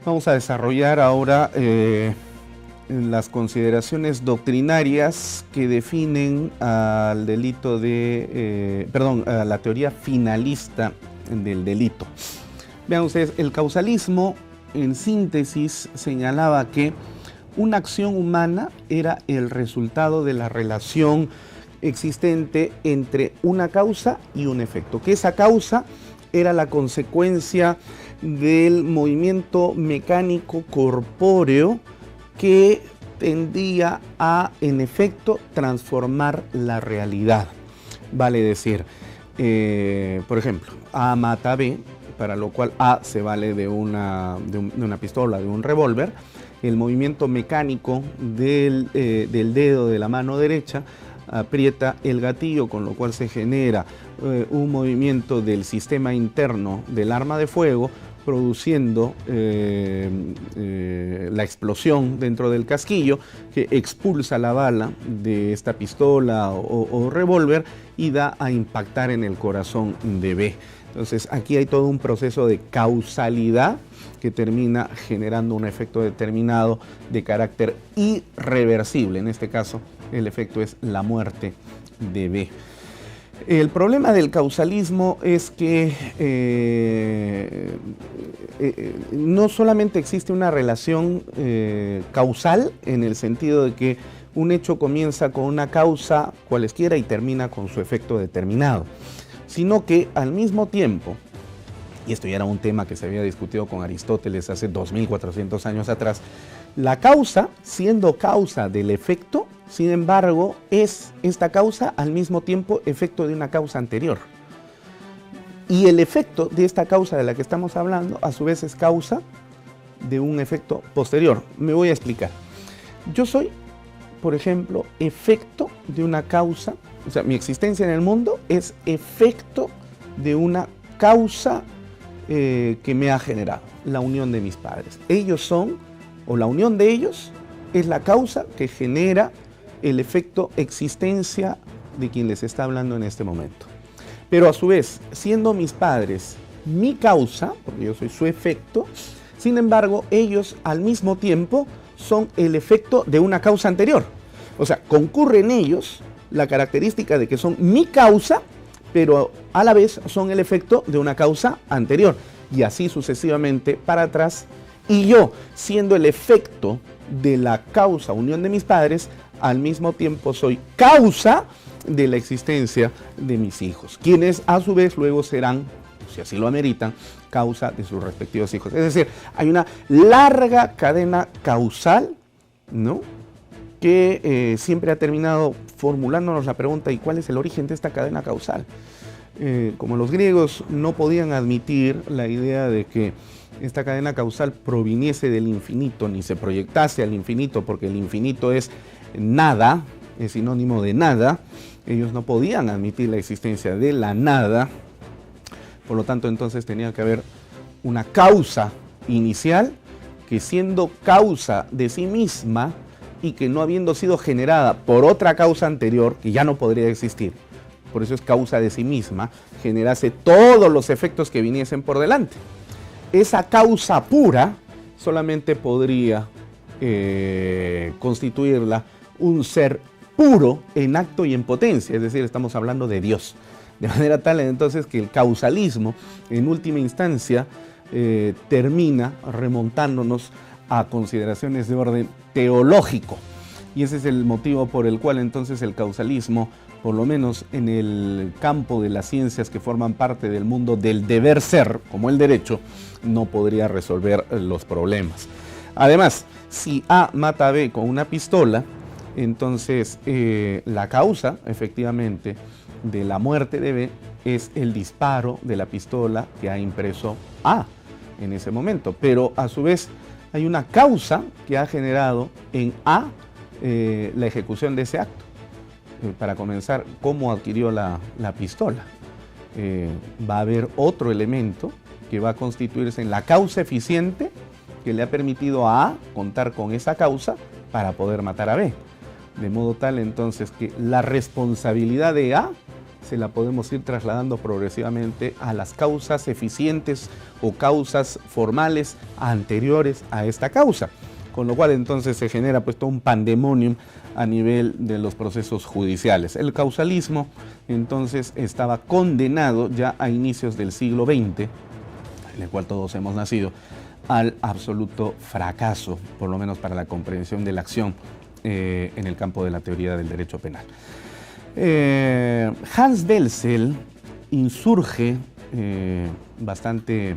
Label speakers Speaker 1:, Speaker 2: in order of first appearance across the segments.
Speaker 1: Vamos a desarrollar ahora las consideraciones doctrinarias que definen al delito de, a la teoría finalista del delito. Vean ustedes, el causalismo, en síntesis, señalaba que una acción humana era el resultado de la relación existente entre una causa y un efecto, que esa causa era la consecuencia del movimiento mecánico corpóreo que tendía a, en efecto, transformar la realidad. Vale decir, por ejemplo, A mata B, para lo cual A se vale de una pistola, de un revólver. El movimiento mecánico del dedo de la mano derecha aprieta el gatillo, con lo cual se genera un movimiento del sistema interno del arma de fuego, produciendo la explosión dentro del casquillo que expulsa la bala de esta pistola o revólver y da a impactar en el corazón de B. Entonces aquí hay todo un proceso de causalidad que termina generando un efecto determinado de carácter irreversible. En este caso, el efecto es la muerte de B. El problema del causalismo es que no solamente existe una relación causal, en el sentido de que un hecho comienza con una causa cualesquiera y termina con su efecto determinado, sino que al mismo tiempo, y esto ya era un tema que se había discutido con Aristóteles hace 2400 años atrás, la causa, siendo causa del efecto, sin embargo, es esta causa al mismo tiempo efecto de una causa anterior. Y el efecto de esta causa de la que estamos hablando, a su vez, es causa de un efecto posterior. Me voy a explicar. Yo soy, por ejemplo, efecto de una causa, o sea, mi existencia en el mundo es efecto de una causa que me ha generado, la unión de mis padres. Ellos son, o la unión de ellos, es la causa que genera el efecto existencia de quien les está hablando en este momento. Pero a su vez, siendo mis padres mi causa, porque yo soy su efecto, sin embargo, ellos al mismo tiempo son el efecto de una causa anterior. O sea, concurre en ellos la característica de que son mi causa, pero a la vez son el efecto de una causa anterior. Y así sucesivamente para atrás. Y yo, siendo el efecto de la causa unión de mis padres, al mismo tiempo soy causa de la existencia de mis hijos, quienes a su vez luego serán, si así lo ameritan, causa de sus respectivos hijos. Es decir, hay una larga cadena causal, ¿no?, que siempre ha terminado formulándonos la pregunta: ¿y cuál es el origen de esta cadena causal? Como los griegos no podían admitir la idea de que esta cadena causal proviniese del infinito, ni se proyectase al infinito, porque el infinito es nada, es sinónimo de nada, ellos no podían admitir la existencia de la nada. Por lo tanto, entonces tenía que haber una causa inicial que, siendo causa de sí misma y que no habiendo sido generada por otra causa anterior, que ya no podría existir, por eso es causa de sí misma, generase todos los efectos que viniesen por delante. Esa causa pura solamente podría constituirla un ser puro en acto y en potencia, es decir, estamos hablando de Dios. De manera tal entonces que el causalismo, en última instancia, termina remontándonos a consideraciones de orden teológico. Y ese es el motivo por el cual entonces el causalismo, por lo menos en el campo de las ciencias que forman parte del mundo del deber ser, como el derecho, no podría resolver los problemas. Además, si A mata a B con una pistola, entonces la causa, efectivamente, de la muerte de B es el disparo de la pistola que ha impreso A en ese momento. Pero a su vez hay una causa que ha generado en A la ejecución de ese acto. Para comenzar, ¿cómo adquirió la pistola? Va a haber otro elemento que va a constituirse en la causa eficiente que le ha permitido a A contar con esa causa para poder matar a B. De modo tal entonces que la responsabilidad de A se la podemos ir trasladando progresivamente a las causas eficientes o causas formales anteriores a esta causa. Con lo cual entonces se genera pues todo un pandemonium a nivel de los procesos judiciales. El causalismo entonces estaba condenado ya a inicios del siglo XX, en el cual todos hemos nacido, al absoluto fracaso, por lo menos para la comprensión de la acción en el campo de la teoría del derecho penal. Hans Welzel insurge bastante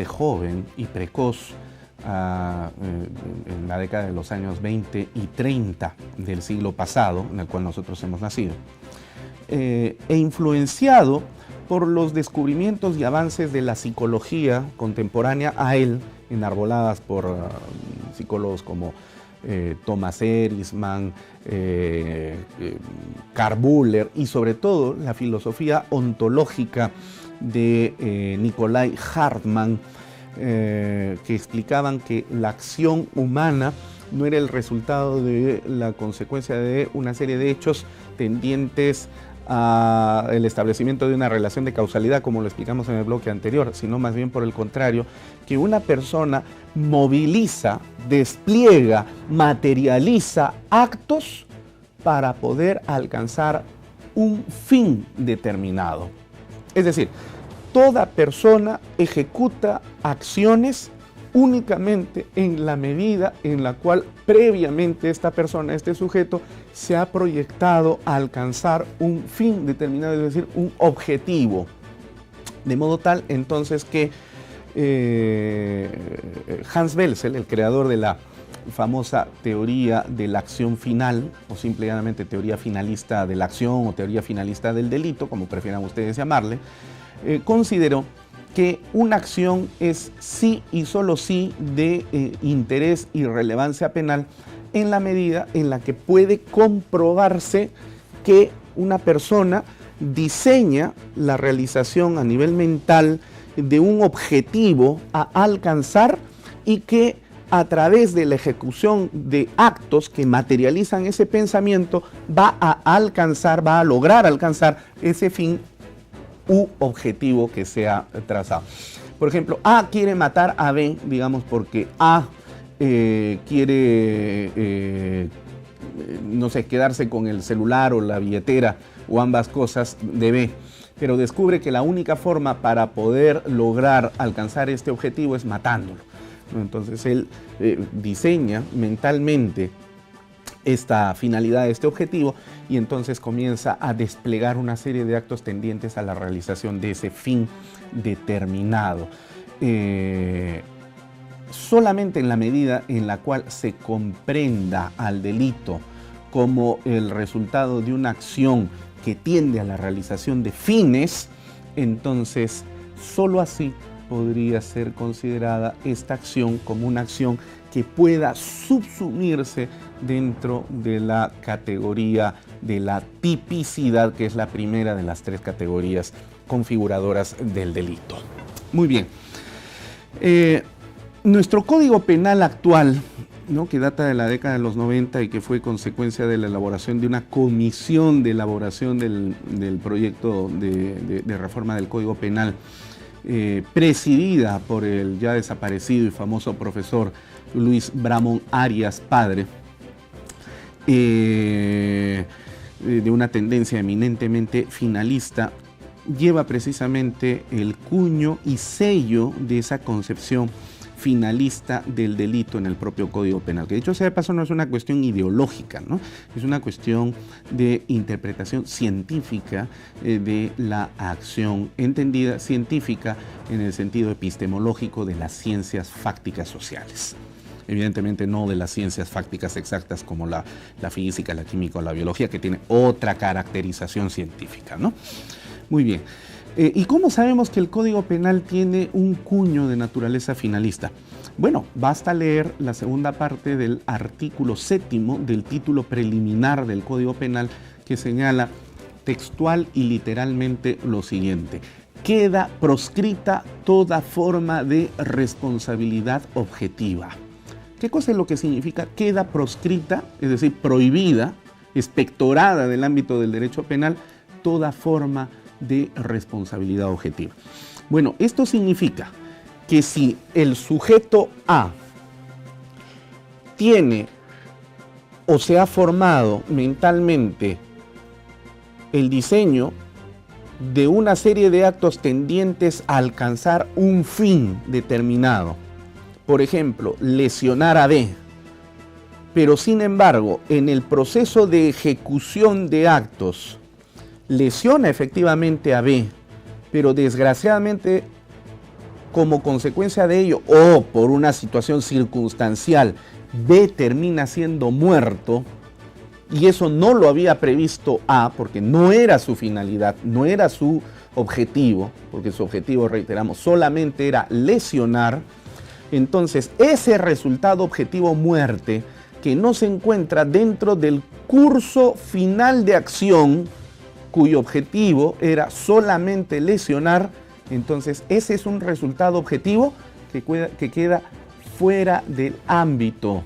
Speaker 1: joven y precoz en la década de los años 20 y 30 del siglo pasado, en el cual nosotros hemos nacido, e influenciado por los descubrimientos y avances de la psicología contemporánea a él, enarboladas por psicólogos como Thomas Erisman, Karl Buller y sobre todo la filosofía ontológica de Nikolai Hartmann, que explicaban que la acción humana no era el resultado de la consecuencia de una serie de hechos tendientes al establecimiento de una relación de causalidad, como lo explicamos en el bloque anterior, sino más bien por el contrario, que una persona moviliza, despliega, materializa actos para poder alcanzar un fin determinado. Es decir, toda persona ejecuta acciones únicamente en la medida en la cual previamente esta persona, este sujeto, se ha proyectado a alcanzar un fin determinado, es decir, un objetivo. De modo tal, entonces, que Hans Welzel, el creador de la famosa teoría de la acción final, o simplemente teoría finalista de la acción o teoría finalista del delito, como prefieran ustedes llamarle, consideró que una acción es sí y solo sí de interés y relevancia penal en la medida en la que puede comprobarse que una persona diseña la realización a nivel mental de un objetivo a alcanzar y que a través de la ejecución de actos que materializan ese pensamiento va a lograr alcanzar ese fin u objetivo que sea trazado. Por ejemplo, A quiere matar a B, digamos, porque A quiere, no sé, quedarse con el celular o la billetera o ambas cosas de B, pero descubre que la única forma para poder lograr alcanzar este objetivo es matándolo. Entonces él diseña mentalmente esta finalidad, este objetivo, y entonces comienza a desplegar una serie de actos tendientes a la realización de ese fin determinado. Solamente en la medida en la cual se comprenda al delito como el resultado de una acción que tiende a la realización de fines, entonces solo así podría ser considerada esta acción como una acción que pueda subsumirse dentro de la categoría de la tipicidad, que es la primera de las tres categorías configuradoras del delito. Muy bien. Nuestro Código Penal actual, ¿no?, que data de la década de los 90 y que fue consecuencia de la elaboración de una comisión de elaboración del proyecto de reforma del Código Penal, presidida por el ya desaparecido y famoso profesor Luis Bramón Arias, padre, de una tendencia eminentemente finalista, lleva precisamente el cuño y sello de esa concepción finalista del delito en el propio Código Penal, que dicho sea de paso no es una cuestión ideológica, ¿no? Es una cuestión de interpretación científica de la acción, entendida científica en el sentido epistemológico de las ciencias fácticas sociales. Evidentemente no de las ciencias fácticas exactas como la física, la química o la biología, que tiene otra caracterización científica, ¿no? Muy bien. ¿Y cómo sabemos que el Código Penal tiene un cuño de naturaleza finalista? Bueno, basta leer la segunda parte del artículo 7º del título preliminar del Código Penal, que señala textual y literalmente lo siguiente: queda proscrita toda forma de responsabilidad objetiva. ¿Qué cosa es lo que significa queda proscrita? Es decir, prohibida, expectorada del ámbito del derecho penal toda forma de responsabilidad objetiva. Bueno, esto significa que si el sujeto A tiene o se ha formado mentalmente el diseño de una serie de actos tendientes a alcanzar un fin determinado, por ejemplo, lesionar a B, pero sin embargo, en el proceso de ejecución de actos, lesiona efectivamente a B, pero desgraciadamente, como consecuencia de ello, o por una situación circunstancial, B termina siendo muerto, y eso no lo había previsto A, porque no era su finalidad, no era su objetivo, porque su objetivo, reiteramos, solamente era lesionar. Entonces, ese resultado objetivo muerte, que no se encuentra dentro del curso final de acción, cuyo objetivo era solamente lesionar, entonces ese es un resultado objetivo que queda fuera del ámbito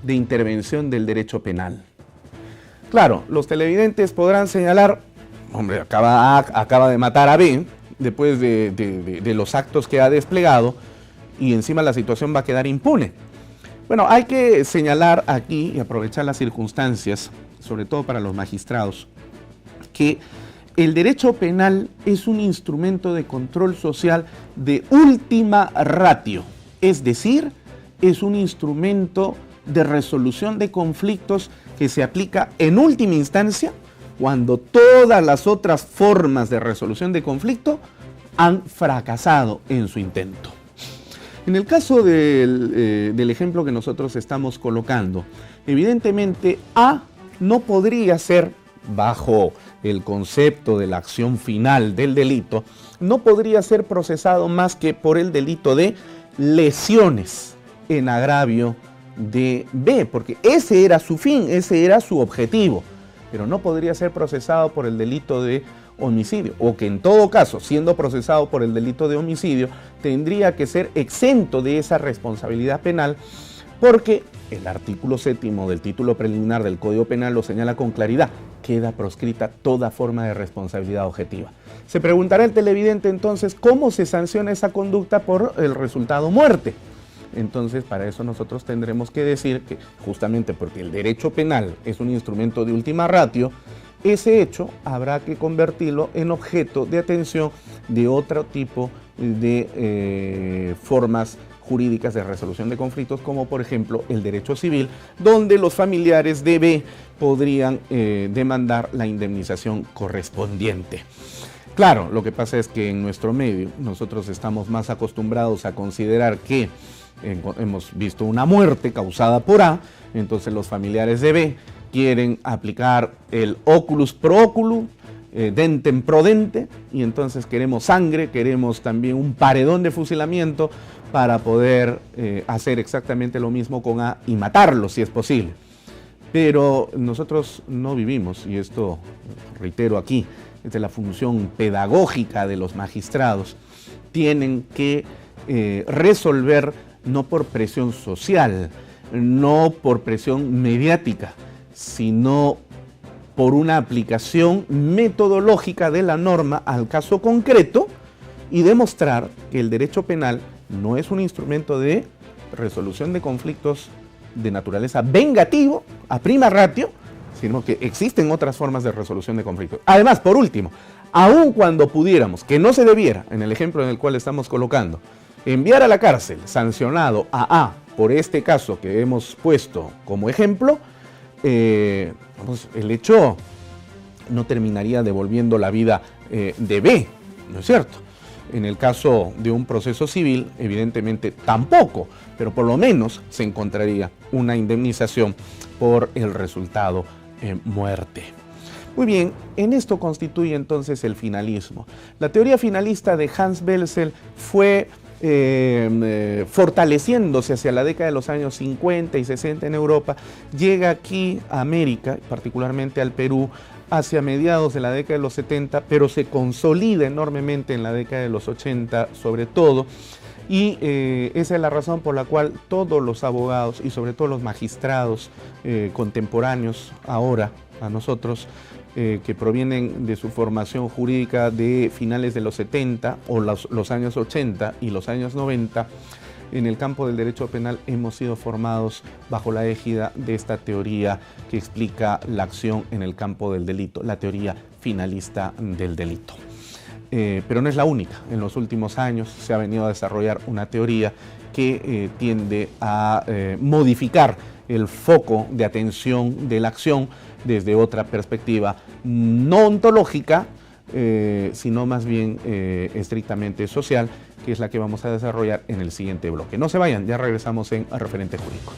Speaker 1: de intervención del derecho penal. Claro, los televidentes podrán señalar, hombre, acaba de matar a B después de los actos que ha desplegado y encima la situación va a quedar impune. Bueno, hay que señalar aquí y aprovechar las circunstancias, sobre todo para los magistrados, que el derecho penal es un instrumento de control social de última ratio, es decir, es un instrumento de resolución de conflictos que se aplica en última instancia cuando todas las otras formas de resolución de conflicto han fracasado en su intento. En el caso del ejemplo que nosotros estamos colocando, evidentemente A no podría ser, bajo el concepto de la acción final del delito, no podría ser procesado más que por el delito de lesiones en agravio de B, porque ese era su fin, ese era su objetivo, pero no podría ser procesado por el delito de homicidio, o que en todo caso, siendo procesado por el delito de homicidio, tendría que ser exento de esa responsabilidad penal, porque el artículo 7º del título preliminar del Código Penal lo señala con claridad: queda proscrita toda forma de responsabilidad objetiva. Se preguntará el televidente entonces, ¿cómo se sanciona esa conducta por el resultado muerte? Entonces, para eso nosotros tendremos que decir que, justamente porque el derecho penal es un instrumento de última ratio, ese hecho habrá que convertirlo en objeto de atención de otro tipo de formas jurídicas de resolución de conflictos, como por ejemplo el derecho civil, donde los familiares de B podrían demandar la indemnización correspondiente. Claro, lo que pasa es que en nuestro medio nosotros estamos más acostumbrados a considerar que hemos visto una muerte causada por A, entonces los familiares de B quieren aplicar el oculus pro oculum, dentem pro dente, y entonces queremos sangre, queremos también un paredón de fusilamiento para poder hacer exactamente lo mismo con A y matarlo si es posible. Pero nosotros no vivimos, y esto reitero aquí, es de la función pedagógica de los magistrados, tienen que resolver no por presión social, no por presión mediática, sino por una aplicación metodológica de la norma al caso concreto y demostrar que el derecho penal no es un instrumento de resolución de conflictos de naturaleza vengativo, a prima ratio, sino que existen otras formas de resolución de conflictos. Además, por último, aun cuando pudiéramos, que no se debiera, en el ejemplo en el cual estamos colocando, enviar a la cárcel sancionado a A por este caso que hemos puesto como ejemplo, el hecho no terminaría devolviendo la vida de B, ¿no es cierto? En el caso de un proceso civil, evidentemente tampoco, pero por lo menos se encontraría una indemnización por el resultado muerte. Muy bien, en esto constituye entonces el finalismo. La teoría finalista de Hans Belzel fue fortaleciéndose hacia la década de los años 50 y 60 en Europa, llega aquí a América, particularmente al Perú, hacia mediados de la década de los 70, pero se consolida enormemente en la década de los 80, sobre todo, Y esa es la razón por la cual todos los abogados y sobre todo los magistrados contemporáneos ahora a nosotros, que provienen de su formación jurídica de finales de los 70 o los años 80 y los años 90, en el campo del derecho penal hemos sido formados bajo la égida de esta teoría que explica la acción en el campo del delito, la teoría finalista del delito. Pero no es la única. En los últimos años se ha venido a desarrollar una teoría que tiende a modificar el foco de atención de la acción desde otra perspectiva no ontológica, sino más bien estrictamente social, que es la que vamos a desarrollar en el siguiente bloque. No se vayan, ya regresamos en Referente Jurídico.